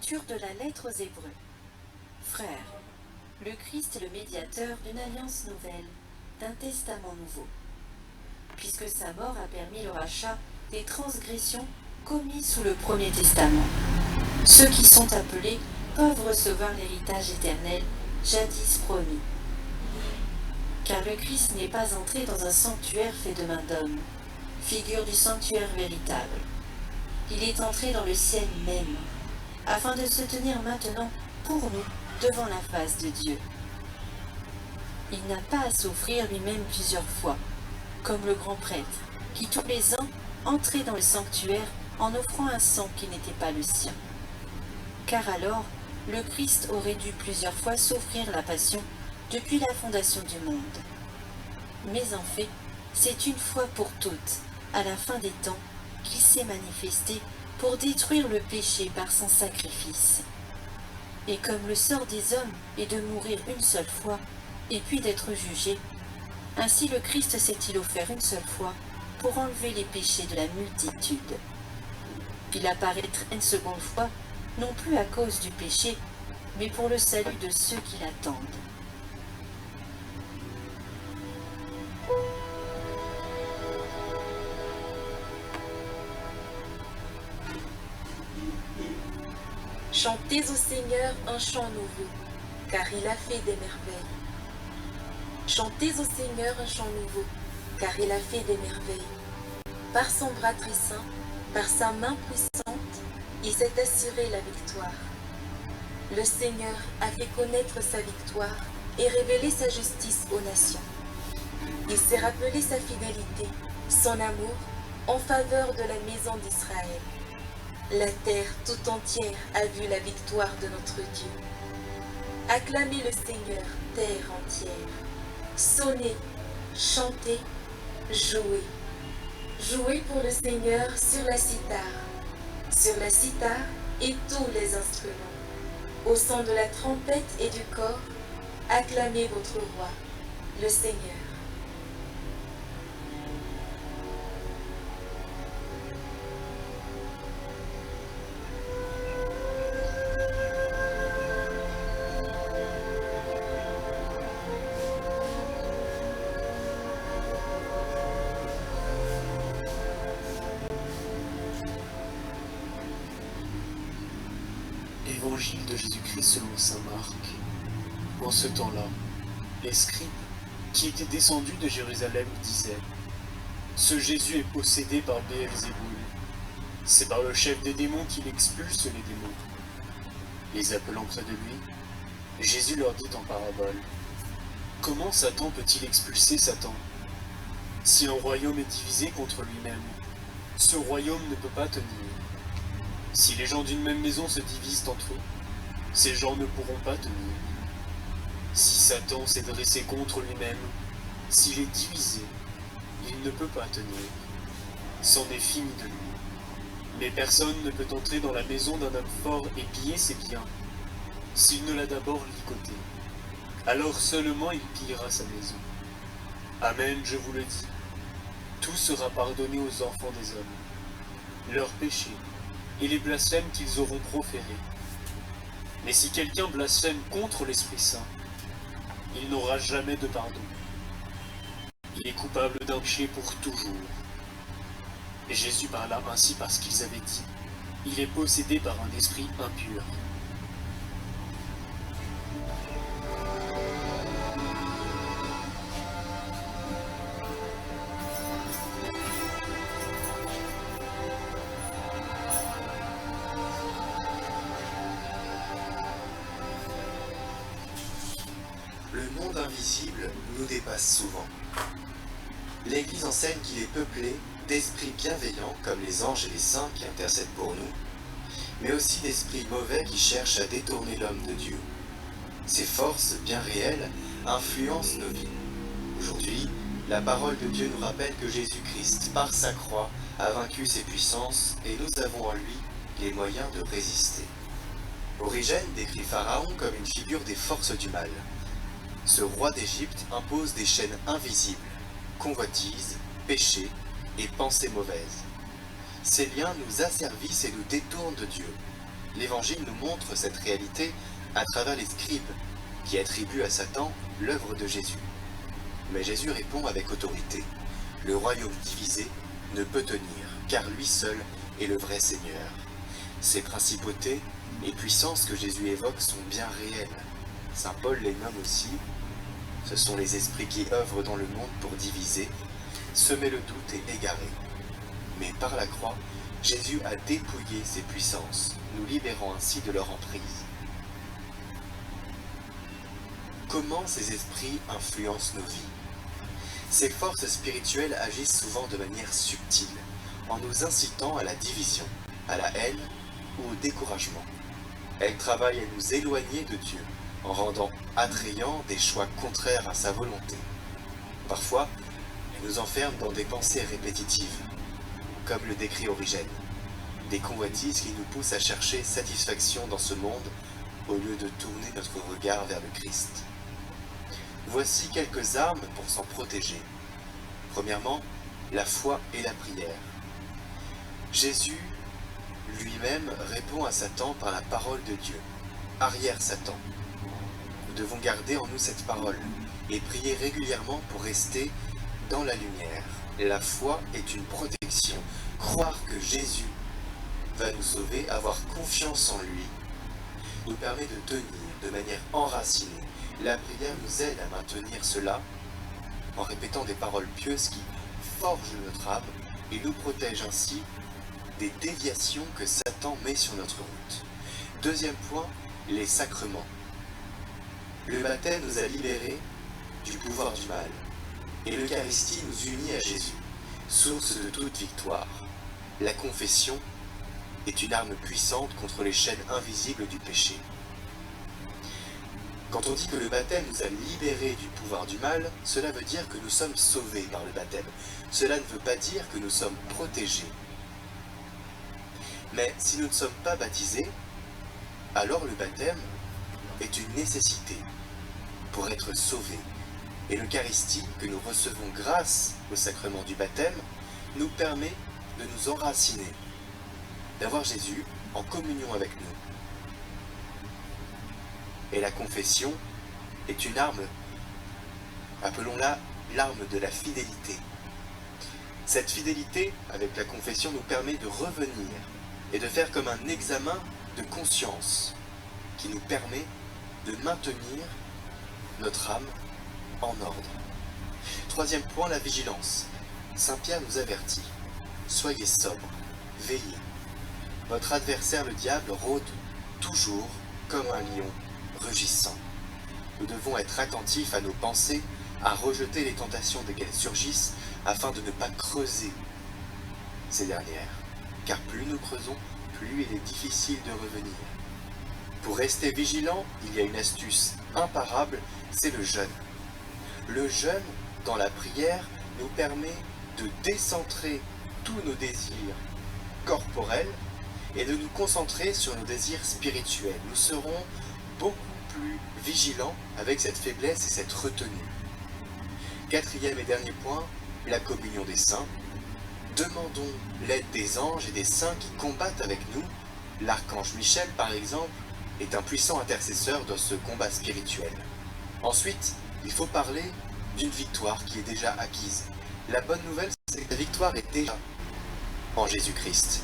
Lecture de la lettre aux Hébreux. Frères, le Christ est le médiateur d'une alliance nouvelle, d'un testament nouveau. Puisque sa mort a permis le rachat des transgressions commises sous le premier testament, ceux qui sont appelés peuvent recevoir l'héritage éternel jadis promis. Car le Christ n'est pas entré dans un sanctuaire fait de main d'homme, figure du sanctuaire véritable. Il est entré dans le ciel même, afin de se tenir maintenant pour nous devant la face de Dieu. Il n'a pas à s'offrir lui-même plusieurs fois, comme le grand prêtre, qui tous les ans entrait dans le sanctuaire en offrant un sang qui n'était pas le sien. Car alors, le Christ aurait dû plusieurs fois s'offrir la passion depuis la fondation du monde. Mais en fait, c'est une fois pour toutes, à la fin des temps, qu'il s'est manifesté pour détruire le péché par son sacrifice. Et comme le sort des hommes est de mourir une seule fois, et puis d'être jugé, ainsi le Christ s'est-il offert une seule fois pour enlever les péchés de la multitude. Il apparaîtra une seconde fois, non plus à cause du péché, mais pour le salut de ceux qui l'attendent. Chantez au Seigneur un chant nouveau, car il a fait des merveilles. Chantez au Seigneur un chant nouveau, car il a fait des merveilles. Par son bras très saint, par sa main puissante, il s'est assuré la victoire. Le Seigneur a fait connaître sa victoire et révélé sa justice aux nations. Il s'est rappelé sa fidélité, son amour, en faveur de la maison d'Israël. La terre tout entière a vu la victoire de notre Dieu. Acclamez le Seigneur, terre entière. Sonnez, chantez, jouez. Jouez pour le Seigneur sur la cithare et tous les instruments. Au son de la trompette et du cor, acclamez votre roi, le Seigneur. Évangile de Jésus-Christ selon saint Marc. En ce temps-là, les scribes qui étaient descendus de Jérusalem disaient: Ce Jésus est possédé par Béelzéboul. C'est par le chef des démons qu'il expulse les démons. Les appelant près de lui, Jésus leur dit en parabole: Comment Satan peut-il expulser Satan? Si un royaume est divisé contre lui-même, ce royaume ne peut pas tenir. Si les gens d'une même maison se divisent entre eux, ces gens ne pourront pas tenir. Si Satan s'est dressé contre lui-même, s'il est divisé, il ne peut pas tenir. C'en est fini de lui. Mais personne ne peut entrer dans la maison d'un homme fort et piller ses biens, s'il ne l'a d'abord ligoté. Alors seulement il pillera sa maison. Amen, je vous le dis, tout sera pardonné aux enfants des hommes, leurs péchés et les blasphèmes qu'ils auront proférés. Mais si quelqu'un blasphème contre l'Esprit Saint, il n'aura jamais de pardon. Il est coupable d'un péché pour toujours. Et Jésus parla ainsi parce qu'ils avaient dit: Il est possédé par un esprit impur. Le monde invisible nous dépasse souvent. L'Église enseigne qu'il est peuplé d'esprits bienveillants comme les anges et les saints qui intercèdent pour nous, mais aussi d'esprits mauvais qui cherchent à détourner l'homme de Dieu. Ces forces bien réelles influencent nos vies. Aujourd'hui, la parole de Dieu nous rappelle que Jésus-Christ, par sa croix, a vaincu ses puissances et nous avons en lui les moyens de résister. Origène décrit Pharaon comme une figure des forces du mal. Ce roi d'Égypte impose des chaînes invisibles, convoitises, péchés et pensées mauvaises. Ces liens nous asservissent et nous détournent de Dieu. l'Évangile nous montre cette réalité à travers les scribes, qui attribuent à Satan l'œuvre de Jésus. Mais Jésus répond avec autorité. Le royaume divisé ne peut tenir, car lui seul est le vrai Seigneur. Ces principautés et puissances que Jésus évoque sont bien réelles. Saint Paul les nomme aussi. Ce sont les esprits qui œuvrent dans le monde pour diviser, semer le doute et égarer. Mais par la croix, Jésus a dépouillé ces puissances, nous libérant ainsi de leur emprise. Comment ces esprits influencent nos vies? Ces forces spirituelles agissent souvent de manière subtile, en nous incitant à la division, à la haine ou au découragement. Elles travaillent à nous éloigner de Dieu, en rendant attrayants des choix contraires à sa volonté. Parfois, elles nous enferment dans des pensées répétitives, comme le décrit Origène, des convoitises qui nous poussent à chercher satisfaction dans ce monde au lieu de tourner notre regard vers le Christ. Voici quelques armes pour s'en protéger. Premièrement, la foi et la prière. Jésus lui-même répond à Satan par la parole de Dieu. Arrière Satan. Nous devons garder en nous cette parole et prier régulièrement pour rester dans la lumière. La foi est une protection. Croire que Jésus va nous sauver, avoir confiance en lui, nous permet de tenir de manière enracinée. La prière nous aide à maintenir cela en répétant des paroles pieuses qui forgent notre âme et nous protègent ainsi des déviations que Satan met sur notre route. Deuxième point, les sacrements. Le baptême nous a libérés du pouvoir du mal et l'Eucharistie nous unit à Jésus, source de toute victoire. La confession est une arme puissante contre les chaînes invisibles du péché. Quand on dit que le baptême nous a libérés du pouvoir du mal, cela veut dire que nous sommes sauvés par le baptême. Cela ne veut pas dire que nous sommes protégés. Mais si nous ne sommes pas baptisés, alors le baptême est une nécessité pour être sauvés. Et l'Eucharistie que nous recevons grâce au sacrement du baptême nous permet de nous enraciner, d'avoir Jésus en communion avec nous. Et la confession est une arme, appelons-la l'arme de la fidélité. Cette fidélité avec la confession nous permet de revenir et de faire comme un examen de conscience qui nous permet de maintenir notre âme en ordre. Troisième point, la vigilance. Saint Pierre nous avertit. Soyez sobres, veillez. Votre adversaire le diable rôde toujours comme un lion rugissant. Nous devons être attentifs à nos pensées, à rejeter les tentations desquelles surgissent, afin de ne pas creuser ces dernières. Car plus nous creusons, plus il est difficile de revenir. Pour rester vigilant, il y a une astuce imparable, c'est le jeûne. Le jeûne, dans la prière, nous permet de décentrer tous nos désirs corporels et de nous concentrer sur nos désirs spirituels. Nous serons beaucoup plus vigilants avec cette faiblesse et cette retenue. Quatrième et dernier point, la communion des saints. Demandons l'aide des anges et des saints qui combattent avec nous. L'archange Michel, par exemple, est un puissant intercesseur dans ce combat spirituel. Ensuite, il faut parler d'une victoire qui est déjà acquise. La bonne nouvelle, c'est que la victoire est déjà en Jésus-Christ.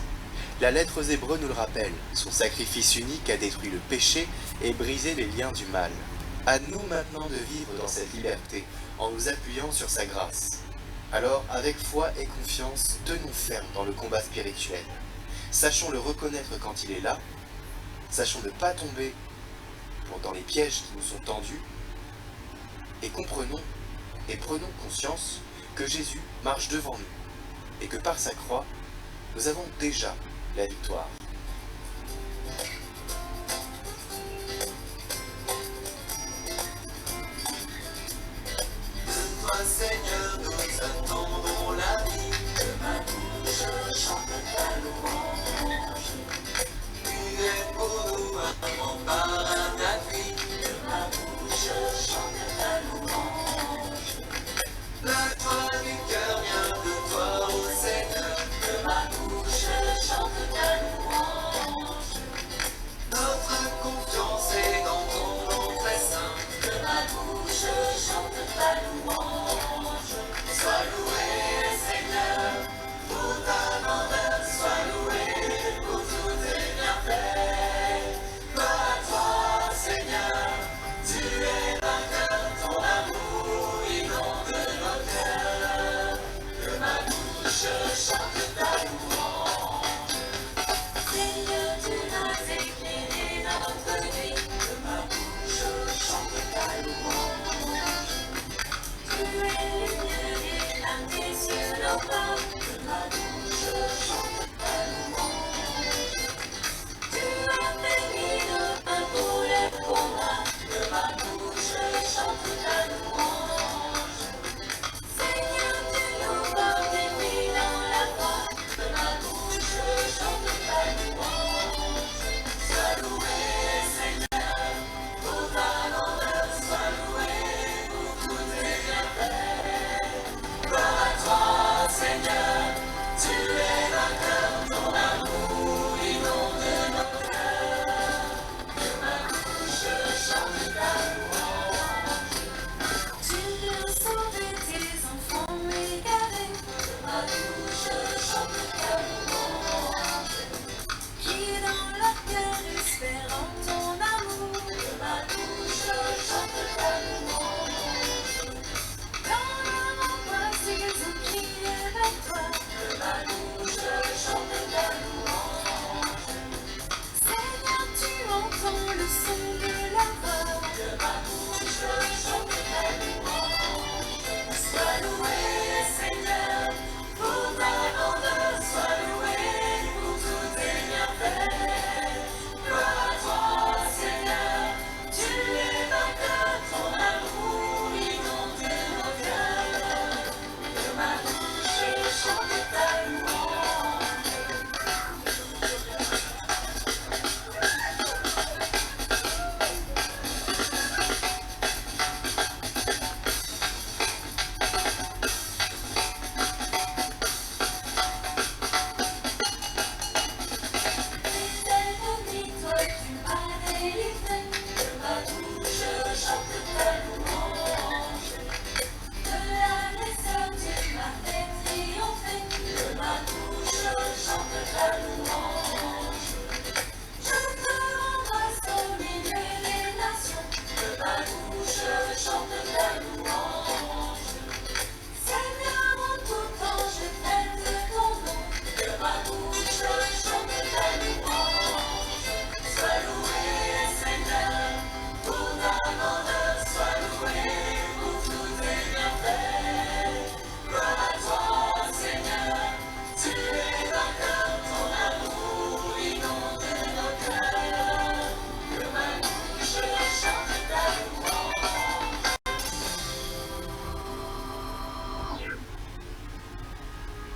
La lettre aux Hébreux nous le rappelle, son sacrifice unique a détruit le péché et brisé les liens du mal. À nous maintenant de vivre dans cette liberté, en nous appuyant sur sa grâce. Alors, avec foi et confiance, tenons ferme dans le combat spirituel. Sachons le reconnaître quand il est là, sachons ne pas tomber dans les pièges qui nous sont tendus, et comprenons et prenons conscience que Jésus marche devant nous, et que par sa croix, nous avons déjà la victoire. Toi Seigneur, nous attendons la vie, que ma bouche chante ta louange. Tu es pour nous un rempart, un appui, que ma bouche chante ta louange. La joie du cœur vient de toi, ô Seigneur, que ma bouche chante ta louange. bouche chante